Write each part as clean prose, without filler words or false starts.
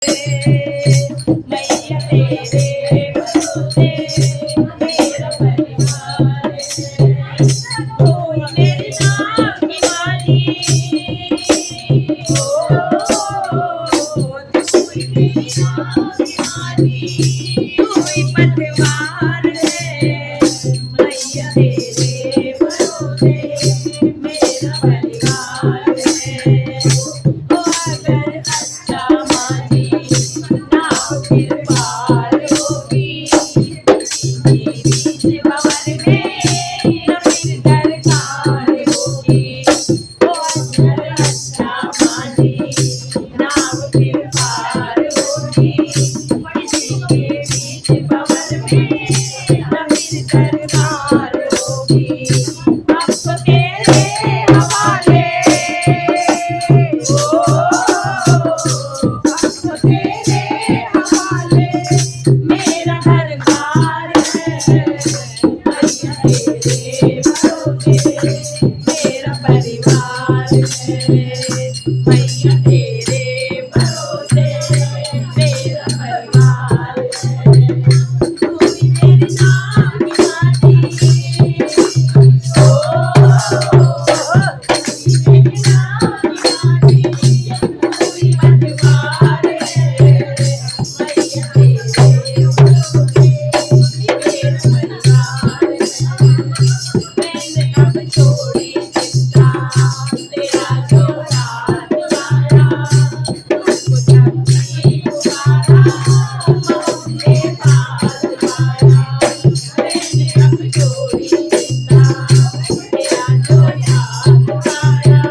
मैया तेरे भरोसे मेरा परिवार कोई मेरी नाम की माली कोई मेरी नाम की माली कोई पतवार है मैया तेरे भरोसे मेरा परिवार है अगर अच्छा मानी नाव फिर पार होगी बीच भंवर में न फिर दरकार होगी अगर अच्छा मानी नाव फिर पार होगी बीच भंवर में न फिर दरकार होगी अब तेरे हवाले तेरे हवाले मेरा घर द्वार है मैया तेरे भरोसे मेरा परिवार है मैया तेरे भरोसे मेरा परिवार है कोई मेरी नाम की मानी मेरी नाम की मानी कोई पतवार है मैया तेरे भरोसे मेरा परिवार है मैंने अब छोड़ी चिंता तेरा जो रात आया तुझको जब भी पुकारा मौत ने पार पाया मैंने अब छोड़ी चिंता तेरा जो रात आया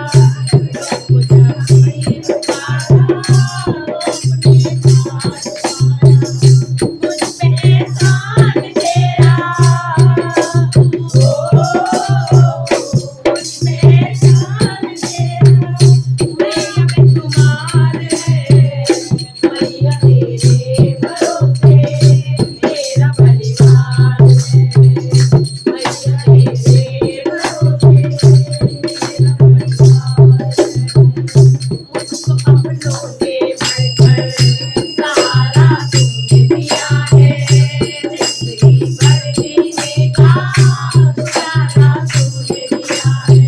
तुझको जब भी पुकारा मौत ने पार पाया मुझ पे एहसान तेरा मुझ पे एहसान तेरा मैया मैं तुम्हार है मैया तेरे भरोसे मेरा परिवार है मैया तेरे भरोसे मेरा परिवार है मुझको अपनों से बढ़कर सहारा तुमने दिया है जिंदगी भर जीने का गुजारा तुमने दिया है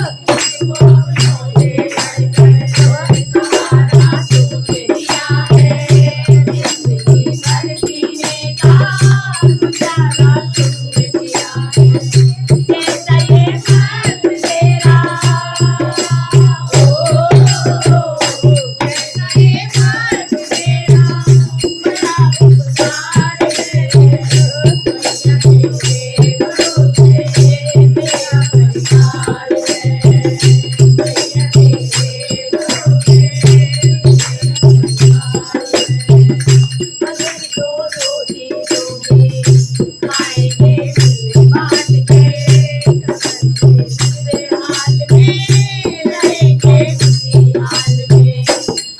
मुझको अपनों से बढ़कर सहारा तुमने दिया है जिंदगी भर जीने का गुजारा तुमने दिया है कैसा ये फर्ज तेरा कैसा ये फर्ज तेरा बड़ा उपकार है मैया तेरे भरोसे मेरा परिवार है मैया तेरे भरोसे मेरा परिवार है अगर दो रोटी दोगे खाएंगे मिल बांट के कसम से हाल में रहेंगे उसी हाल में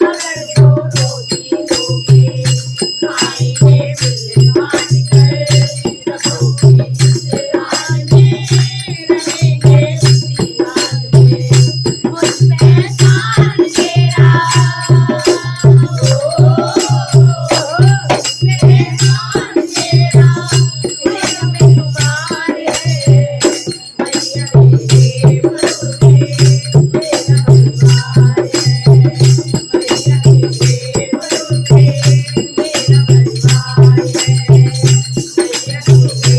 अगर दो रोटी दोगे खाएंगे मिल बांट कर रखोगे इस हाल में रहेंगे उसी हाल में मुझ पे एहसान तेरा मेरे एहसान तेरा मेरा मैं तुम्हार है मैया तेरे भरोसे मेरा परिवार है मैया तेरे भरोसे मेरा परिवार है मैया तेरे भरोसे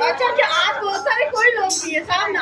अच्छा अच्छा आज बहुत सारे कोई लोग भी है सामने